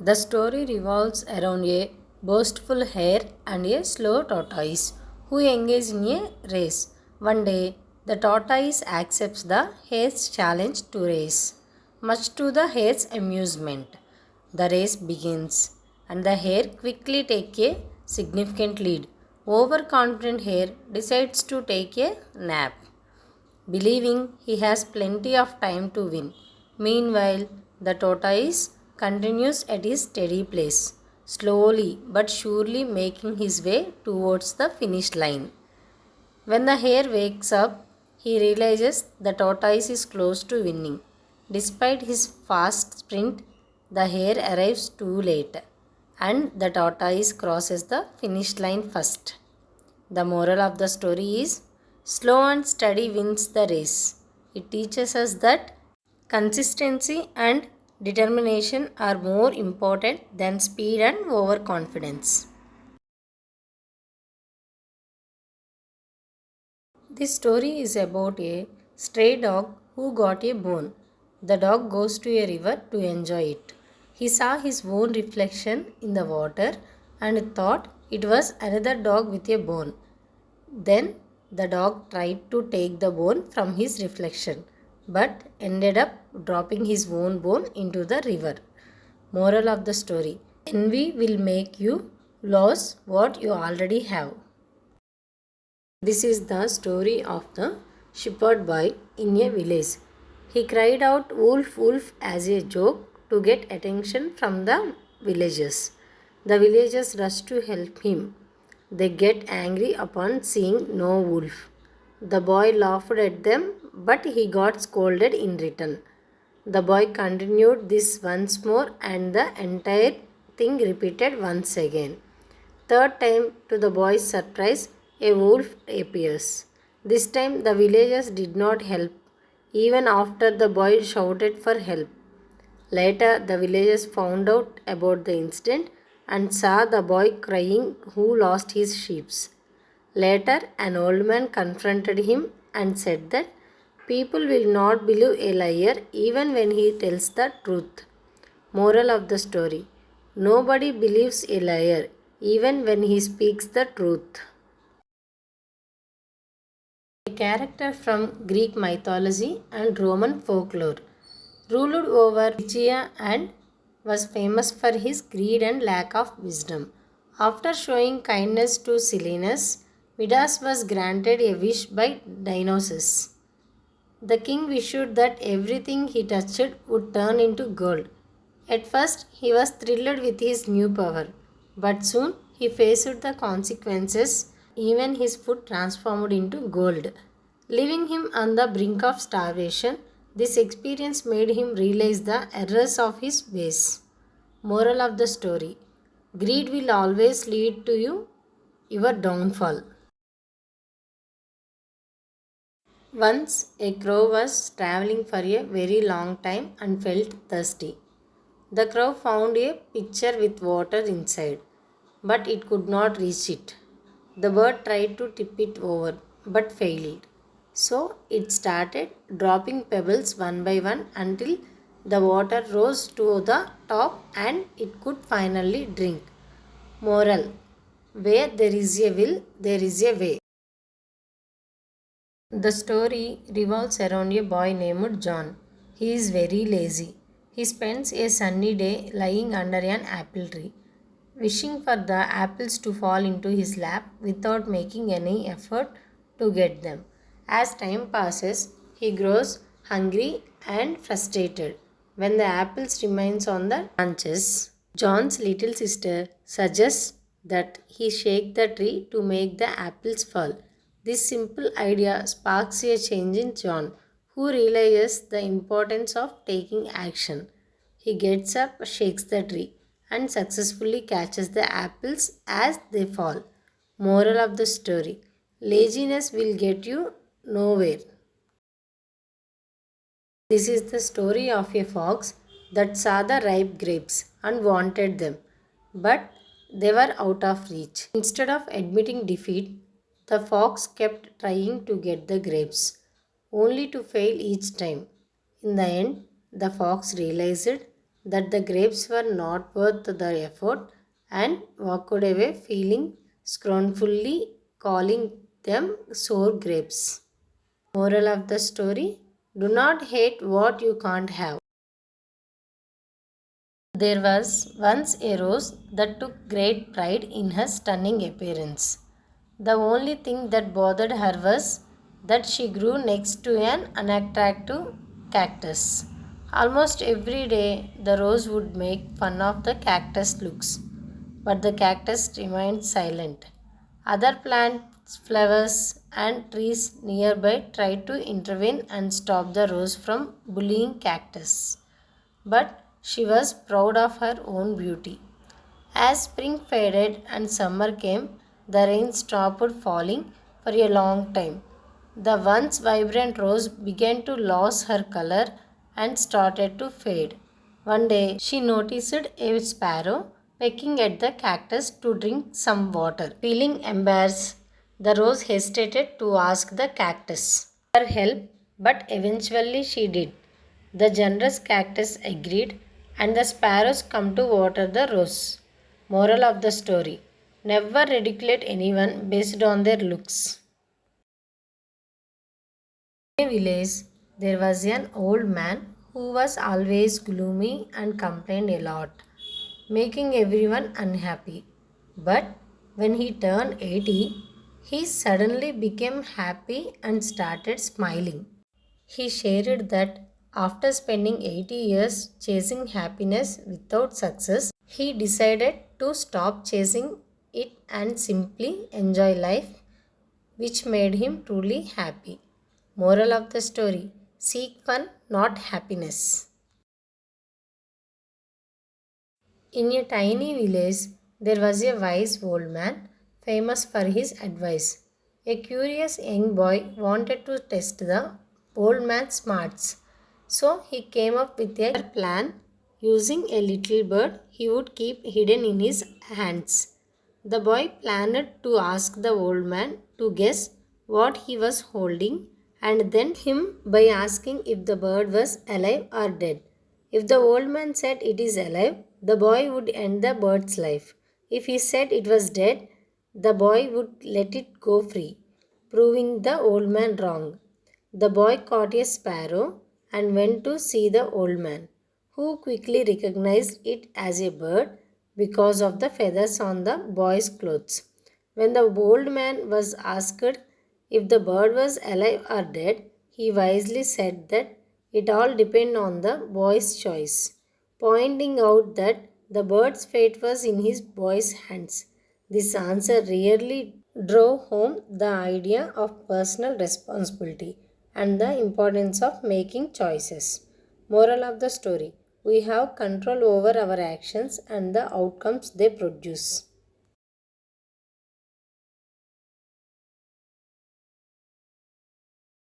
The story revolves around a boastful hare and a slow tortoise who engage in a race. One day, the tortoise accepts the hare's challenge to race. Much to the hare's amusement, the race begins, and the hare quickly takes a significant lead. Overconfident hare decides to take a nap, believing he has plenty of time to win. Meanwhile, the tortoise continues at his steady pace, slowly but surely making his way towards the finish line. When the hare wakes up, he realizes the tortoise is close to winning. Despite his fast sprint, the hare arrives too late and the tortoise crosses the finish line first. The moral of the story is slow and steady wins the race. It teaches us that consistency and determination are more important than speed and overconfidence. This story is about a stray dog who got a bone. The dog goes to a river to enjoy it. He saw his own reflection in the water and thought it was another dog with a bone. Then the dog tried to take the bone from his reflection but ended up dropping his own bone into the river. Moral of the story: envy will make you lose what you already have. This is the story of the shepherd boy in a village. He cried out, "Wolf, wolf," as a joke to get attention from the villagers. The villagers rush to help him. They get angry upon seeing no wolf. The boy laughed at them, but he got scolded in return. The boy continued this once more, and the entire thing repeated once again. Third time, to the boy's surprise, a wolf appears. This time, the villagers did not help, even after the boy shouted for help. Later, the villagers found out about the incident and saw the boy crying who lost his sheep. Later, an old man confronted him and said that people will not believe a liar even when he tells the truth. Moral of the story: nobody believes a liar even when he speaks the truth. A character from Greek mythology and Roman folklore ruled over Lycia and was famous for his greed and lack of wisdom. After showing kindness to Silenus, Midas was granted a wish by Dionysus. The king wished that everything he touched would turn into gold. At first, he was thrilled with his new power, but soon he faced the consequences. Even his food transformed into gold, leaving him on the brink of starvation. This experience made him realize the errors of his ways. Moral of the story: greed will always lead to your downfall. Once a crow was traveling for a very long time and felt thirsty. The crow found a pitcher with water inside, but it could not reach it. The bird tried to tip it over but failed. So it started dropping pebbles one by one until the water rose to the top and it could finally drink. Moral: where there is a will, there is a way. The story revolves around a boy named John. He is very lazy. He spends a sunny day lying under an apple tree, wishing for the apples to fall into his lap without making any effort to get them. As time passes, he grows hungry and frustrated. When the apples remains on the branches, John's little sister suggests that he shake the tree to make the apples fall. This simple idea sparks a change in John, who realizes the importance of taking action. He gets up, shakes the tree, and successfully catches the apples as they fall. Moral of the story: laziness will get you nowhere. This is the story of a fox that saw the ripe grapes and wanted them, but they were out of reach. Instead of admitting defeat, the fox kept trying to get the grapes, only to fail each time. In the end, the fox realized that the grapes were not worth the effort and walked away feeling scornfully, calling them sour grapes. Moral of the story: do not hate what you can't have. There was once a rose that took great pride in her stunning appearance. The only thing that bothered her was that she grew next to an unattractive cactus. Almost every day, the rose would make fun of the cactus' looks, but the cactus remained silent. Other plants, flowers, and trees nearby tried to intervene and stop the rose from bullying cactus, but she was proud of her own beauty. As spring faded and summer came, the rain stopped falling for a long time. The once vibrant rose began to lose her color and started to fade. One day, she noticed a sparrow pecking at the cactus to drink some water. Feeling embarrassed, the rose hesitated to ask the cactus for help, but eventually she did. The generous cactus agreed, and the sparrows come to water the rose. Moral of the story: never ridicule anyone based on their looks. In a village, there was an old man who was always gloomy and complained a lot, making everyone unhappy. But when he turned 80, he suddenly became happy and started smiling. He shared that after spending 80 years chasing happiness without success, he decided to stop chasing it and simply enjoy life, which made him truly happy. Moral of the story: seek fun, not happiness. In a tiny village, there was a wise old man famous for his advice. A curious young boy wanted to test the old man's smarts, so he came up with a plan using a little bird he would keep hidden in his hands. The boy planned to ask the old man to guess what he was holding and then him by asking if the bird was alive or dead. If the old man said it is alive, the boy would end the bird's life. If he said it was dead, the boy would let it go free, proving the old man wrong. The boy caught a sparrow and went to see the old man, who quickly recognized it as a bird because of the feathers on the boy's clothes. When the old man was asked if the bird was alive or dead, he wisely said that it all depended on the boy's choice, pointing out that the bird's fate was in his boy's hands. This answer really drove home the idea of personal responsibility and the importance of making choices. Moral of the story: we have control over our actions and the outcomes they produce.